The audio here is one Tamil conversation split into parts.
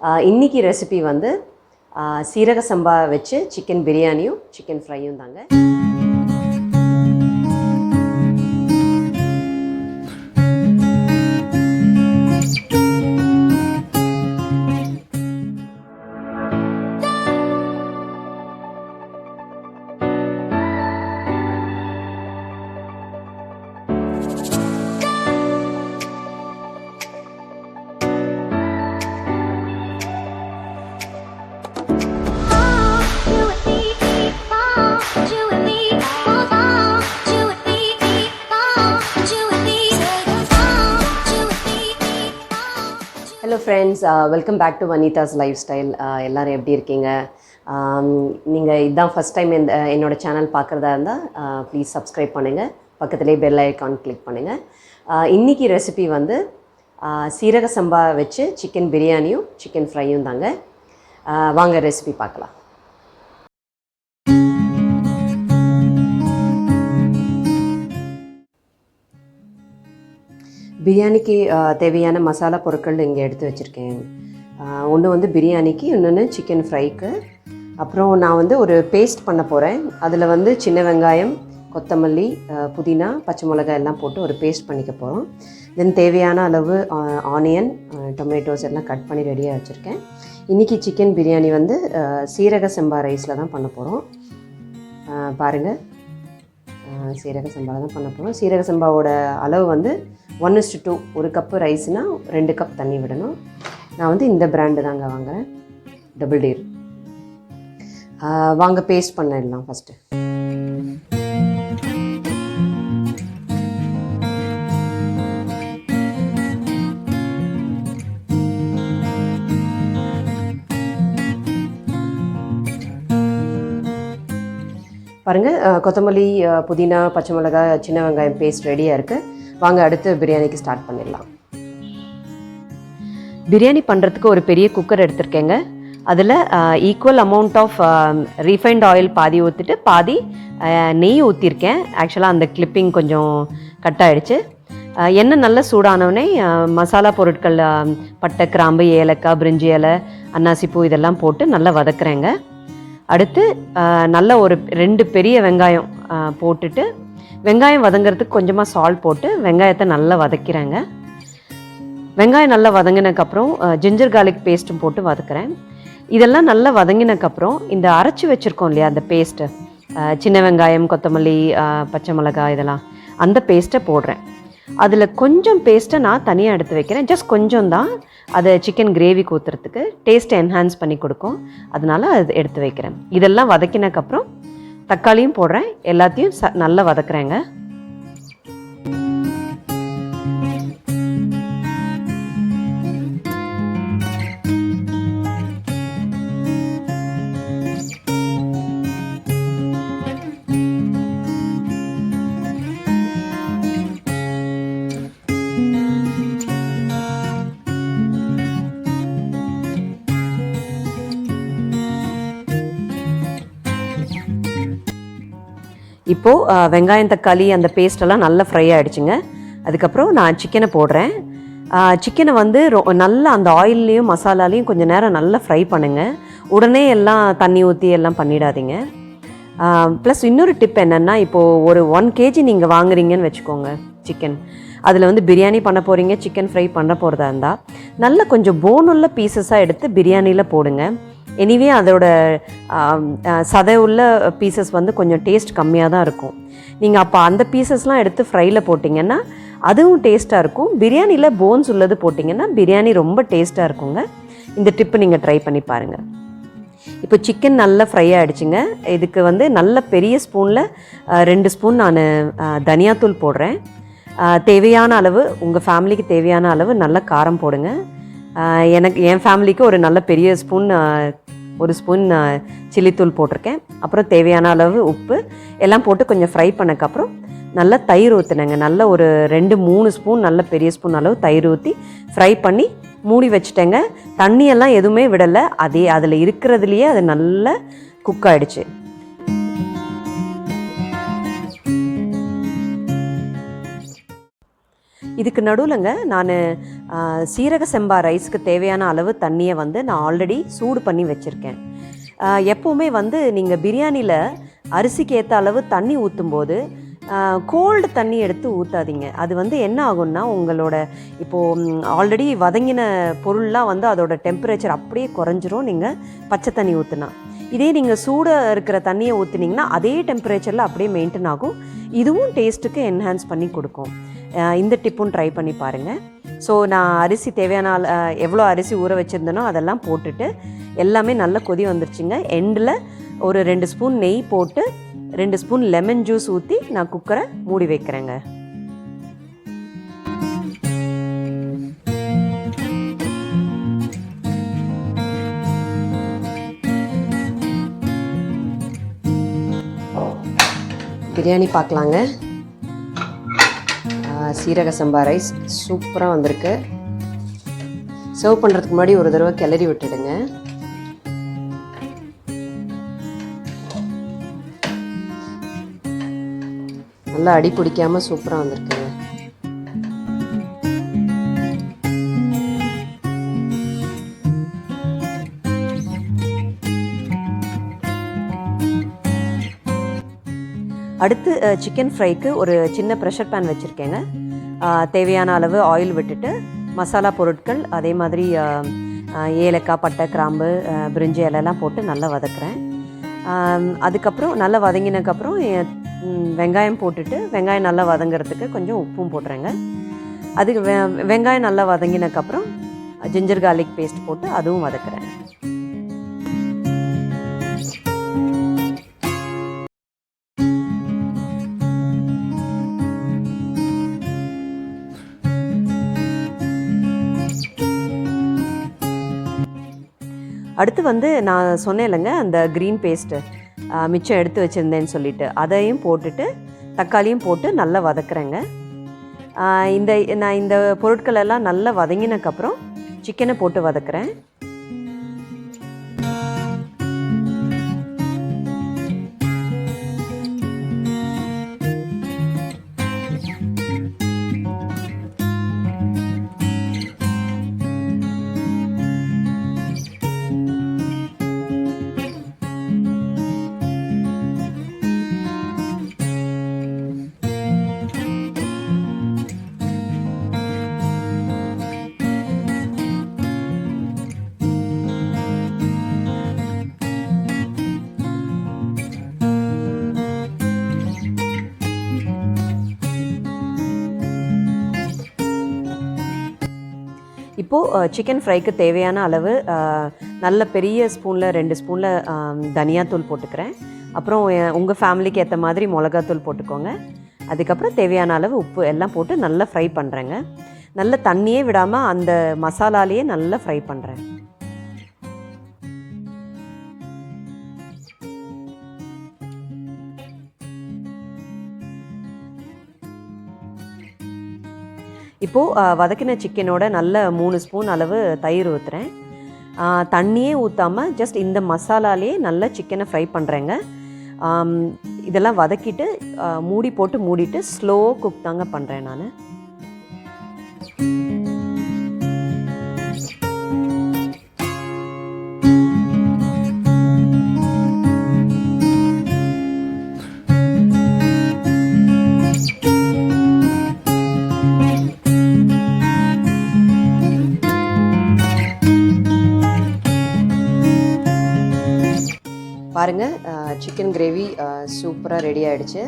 இன்னைக்கு ரெசிபி வந்து சீரக சம்பா வச்சு சிக்கன் பிரியாணியும் சிக்கன் ஃப்ரையும் தாங்க. Hello friends, welcome back to Vanitha's life style. எல்லோரும் எப்படி இருக்கீங்க? நீங்கள் இதுதான் ஃபஸ்ட் டைம் என்னோடய சேனல் பார்க்குறதா இருந்தால் ப்ளீஸ் சப்ஸ்கிரைப் பண்ணுங்கள், பக்கத்துலேயே பெல் ஐக்கான் கிளிக் பண்ணுங்கள். இன்றைக்கி ரெசிபி வந்து சீரக சம்பா வச்சு சிக்கன் பிரியாணியும் சிக்கன் ஃப்ரையும் தாங்க. வாங்க ரெசிபி பார்க்கலாம். பிரியாணிக்கு தேவையான மசாலா பொருட்கள் இங்கே எடுத்து வச்சுருக்கேன். ஒன்று வந்து பிரியாணிக்கு, இன்னொன்று சிக்கன் ஃப்ரைக்கு. அப்புறம் நான் வந்து ஒரு பேஸ்ட் பண்ண போகிறேன். அதில் வந்து சின்ன வெங்காயம், கொத்தமல்லி, புதினா, பச்சை மிளகாய் எல்லாம் போட்டு ஒரு பேஸ்ட் பண்ணிக்க போகிறோம். தென் தேவையான அளவு ஆனியன், டொமேட்டோஸ் எல்லாம் கட் பண்ணி ரெடியாக வச்சுருக்கேன். இன்றைக்கி சிக்கன் பிரியாணி வந்து சீரக சம்பா ரைஸில் தான் பண்ண போகிறோம். பாருங்கள், சீரக சம்பாவில் தான் பண்ண போகிறோம். சீரக சம்பாவோட அளவு வந்து 1:2. ஒரு கப்பு ரைஸ்னால் 2 கப் தண்ணி விடணும். நான் வந்து இந்த பிராண்டு தாங்க வாங்குகிறேன், டபுள் டீர். வாங்க பேஸ்ட் பண்ணிடலாம் ஃபஸ்ட்டு. பாருங்கள், கொத்தமல்லி, புதினா, பச்சை மிளகாய், சின்ன வெங்காயம் பேஸ்ட் ரெடியாக இருக்குது. வாங்க அடுத்து பிரியாணிக்கு ஸ்டார்ட் பண்ணிடலாம். பிரியாணி பண்ணுறதுக்கு ஒரு பெரிய குக்கர் எடுத்திருக்கேங்க. அதில் equal amount of refined oil பாதி ஊற்றிட்டு பாதி நெய் ஊற்றிருக்கேன். ஆக்சுவலாக அந்த கிளிப்பிங் கொஞ்சம் கட் ஆகிடுச்சு. எண்ணெய் நல்லா சூடானவுடனே மசாலா பொருட்கள், பட்டை, கிராம்பு, ஏலக்காய், பிரிஞ்சி இலை, அன்னாசிப்பூ இதெல்லாம் போட்டு நல்லா வதக்குறேங்க. அடுத்து நல்ல ஒரு 2 பெரிய வெங்காயம் போட்டுட்டு, வெங்காயம் வதங்கிறதுக்கு கொஞ்சமாக சால்ட் போட்டு வெங்காயத்தை நல்லா வதக்கிறேங்க. வெங்காயம் நல்லா வதங்கினதுக்கப்புறம் ஜிஞ்சர் கார்லிக் பேஸ்ட்டும் போட்டு வதக்குறேன். இதெல்லாம் நல்லா வதங்கினதுக்கப்புறம் இந்த அரைச்சி வச்சுருக்கோம் இல்லையா, அந்த பேஸ்ட்டு, சின்ன வெங்காயம், கொத்தமல்லி, பச்சை மிளகாய், இதெல்லாம் அந்த பேஸ்ட்டை போடுறேன். அதில் கொஞ்சம் பேஸ்ட்டை நான் தனியாக எடுத்து வைக்கிறேன். ஜஸ்ட் கொஞ்சம் தான், அதை சிக்கன் கிரேவிக்கு ஊற்றுறதுக்கு டேஸ்ட்டை என்ஹான்ஸ் பண்ணி கொடுக்கும். அதனால் அது எடுத்து வைக்கிறேன். இதெல்லாம் வதக்கினதுக்கப்புறம் தக்காளியும் போடுறேன். எல்லாத்தையும் நல்லா வதக்குறேங்க. இப்போது வெங்காயம், தக்காளி, அந்த பேஸ்டெல்லாம் நல்லா ஃப்ரை ஆகிடுச்சுங்க. அதுக்கப்புறம் நான் சிக்கனை போடுறேன். சிக்கனை வந்து நல்லா அந்த ஆயில்லையும் மசாலாலையும் கொஞ்சம் நேரம் நல்லா ஃப்ரை பண்ணுங்கள். உடனே எல்லாம் தண்ணி ஊற்றி எல்லாம் பண்ணிடாதீங்க. ப்ளஸ் இன்னொரு டிப் என்னென்னா, இப்போது ஒரு 1 kg நீங்கள் வாங்குறீங்கன்னு வச்சுக்கோங்க சிக்கன். அதில் வந்து பிரியாணி பண்ண போகிறீங்க, சிக்கன் ஃப்ரை பண்ண போகிறதா இருந்தால் நல்லா கொஞ்சம் போனுள்ள பீசஸாக எடுத்து பிரியாணியில் போடுங்க. எனிவே அதோட சதை உள்ள பீசஸ் வந்து கொஞ்சம் டேஸ்ட் கம்மியாக தான் இருக்கும். நீங்கள் அப்போ அந்த பீசஸ்லாம் எடுத்து ஃப்ரையில் போட்டிங்கன்னா அதுவும் டேஸ்ட்டாக இருக்கும். பிரியாணியில் போன்ஸ் உள்ளது போட்டிங்கன்னா பிரியாணி ரொம்ப டேஸ்ட்டாக இருக்குங்க. இந்த டிப்பு நீங்கள் ட்ரை பண்ணி பாருங்கள். இப்போ சிக்கன் நல்லா ஃப்ரை ஆகிடுச்சுங்க. இதுக்கு வந்து நல்ல பெரிய ஸ்பூனில் 2 ஸ்பூன் நான் தனியாத்தூள் போடுறேன். தேவையான அளவு, உங்கள் ஃபேமிலிக்கு தேவையான அளவு நல்ல காரம் போடுங்க. என் ஃபேமிலிக்கு ஒரு நல்ல பெரிய ஸ்பூன், 1 ஸ்பூன் சில்லித்தூள் போட்டிருக்கேன். அப்புறம் தேவையான அளவு உப்பு எல்லாம் போட்டு கொஞ்சம் ஃப்ரை பண்ணக்கப்புறம் நல்லா தயிர் ஊற்றுனேங்க. நல்ல ஒரு 2-3 ஸ்பூன் நல்ல பெரிய ஸ்பூன் அளவு தயிர் ஊற்றி ஃப்ரை பண்ணி மூடி வச்சுட்டேங்க. தண்ணியெல்லாம் எதுவுமே விடலை. அதில் இருக்கிறதுலையே அது நல்லா குக் ஆகிடுச்சு. இதுக்கு நடுவுலங்க நான் சீரக சம்பா ரைஸ்க்கு தேவையான அளவு தண்ணியை வந்து நான் ஆல்ரெடி சூடு பண்ணி வச்சுருக்கேன். எப்போவுமே வந்து நீங்கள் பிரியாணியில் அரிசிக்கு ஏற்ற அளவு தண்ணி ஊற்றும்போது கோல்டு தண்ணி எடுத்து ஊற்றாதீங்க. அது வந்து என்ன ஆகும்னா உங்களோட இப்போது ஆல்ரெடி வதங்கின பொருள்லாம் வந்து அதோட டெம்பரேச்சர் அப்படியே குறைஞ்சிரும் நீங்கள் பச்சை தண்ணி ஊற்றுனா. இதே நீங்கள் சூடாக இருக்கிற தண்ணியை ஊற்றுனீங்கன்னா அதே டெம்பரேச்சரில் அப்படியே மெயின்டைன் ஆகும். இதுவும் டேஸ்ட்டுக்கு என்ஹான்ஸ் பண்ணி கொடுக்கும். இந்த டிப்பும் ட்ரை பண்ணி பாருங்கள். ஸோ நான் அரிசி தேவையான எவ்வளோ அரிசி ஊற வச்சுருந்தேனோ அதெல்லாம் போட்டுட்டு எல்லாமே நல்லா கொதி வந்துருச்சுங்க. எண்டில் ஒரு 2 ஸ்பூன் நெய் போட்டு 2 ஸ்பூன் லெமன் ஜூஸ் ஊற்றி நான் குக்கரை மூடி வைக்கிறேங்க. பிரியாணி பார்க்கலாங்க. சீரக சம்பா ரைஸ் சூப்பராக வந்திருக்கு. சர்வ் பண்ணுறதுக்கு முன்னாடி ஒரு தடவை கிளறி விட்டுடுங்க. நல்லா அடி பிடிக்காமல் சூப்பராக வந்திருக்குங்க. அடுத்து சிக்கன் ஃப்ரைக்கு ஒரு சின்ன ப்ரெஷர் பேன் வச்சுருக்கேங்க. தேவையான அளவு ஆயில் விட்டுட்டு மசாலா பொருட்கள் அதே மாதிரி ஏலக்காய், பட்டை, கிராம்பு, பிரிஞ்சி இலையெல்லாம் போட்டு நல்லா வதக்குறேன். அதுக்கப்புறம் நல்லா வதங்கினதுக்கப்புறம் வெங்காயம் போட்டுட்டு வெங்காயம் நல்லா வதங்கிறதுக்கு கொஞ்சம் உப்பும் போட்டுறேங்க. அதுக்கு வெங்காயம் நல்லா வதங்கினதுக்கப்புறம் ஜிஞ்சர் கார்லிக் பேஸ்ட் போட்டு அதுவும் வதக்குறேன். அடுத்து வந்து நான் சொன்னேன் இல்லைங்க, அந்த க்ரீன் பேஸ்ட்டு மிச்சம் எடுத்து வச்சுருந்தேன்னு சொல்லிவிட்டு அதையும் போட்டுட்டு தக்காளியும் போட்டு நல்லா வதக்குறேங்க. நான் இந்த பொருட்களெல்லாம் நல்லா வதங்கினதுக்கப்புறம் சிக்கனை போட்டு வதக்குறேன். இப்போது சிக்கன் ஃப்ரைக்கு தேவையான அளவு நல்ல பெரிய ஸ்பூனில் 2 ஸ்பூனில் தனியாத்தூள் போட்டுக்கிறேன். அப்புறம் உங்கள் ஃபேமிலிக்கு ஏற்ற மாதிரி மிளகாத்தூள் போட்டுக்கோங்க. அதுக்கப்புறம் தேவையான அளவு உப்பு எல்லாம் போட்டு நல்லா ஃப்ரை பண்ணுறேங்க. நல்ல தண்ணியே விடாமல் அந்த மசாலாலேயே நல்லா ஃப்ரை பண்ணுறேன். இப்போது வதக்கின சிக்கனோட நல்ல 3 ஸ்பூன் அளவு தயிர் ஊற்றுறேன். தண்ணியே ஊற்றாமல் ஜஸ்ட் இந்த மசாலாலே நல்லா சிக்கனை ஃப்ரை பண்ணுறேங்க. இதெல்லாம் வதக்கிட்டு மூடி போட்டு மூடிட்டு ஸ்லோ குக் தாங்க பண்ணுறேன் நான். பாருங்கள், சிக்கன் கிரேவி சூப்பராக ரெடி ஆகிடுச்சு.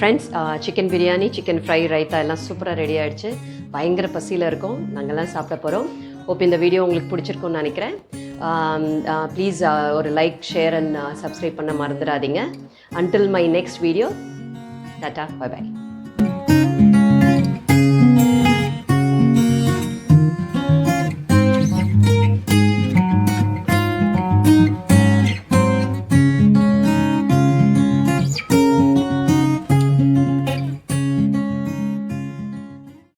Friends, chicken biryani, chicken fry, raita எல்லாம் சூப்பராக ரெடி ஆகிடுச்சு. பயங்கர பசியில் இருக்கோம். நாங்கள்லாம் சாப்பிட போகிறோம். ஹோப் இந்த வீடியோ உங்களுக்கு பிடிச்சிருக்கும்னு நினைக்கிறேன். ப்ளீஸ் ஒரு லைக், ஷேர் அண்ட் சப்ஸ்கிரைப் பண்ண மறந்துடாதீங்க. Until my next video, tata, bye bye.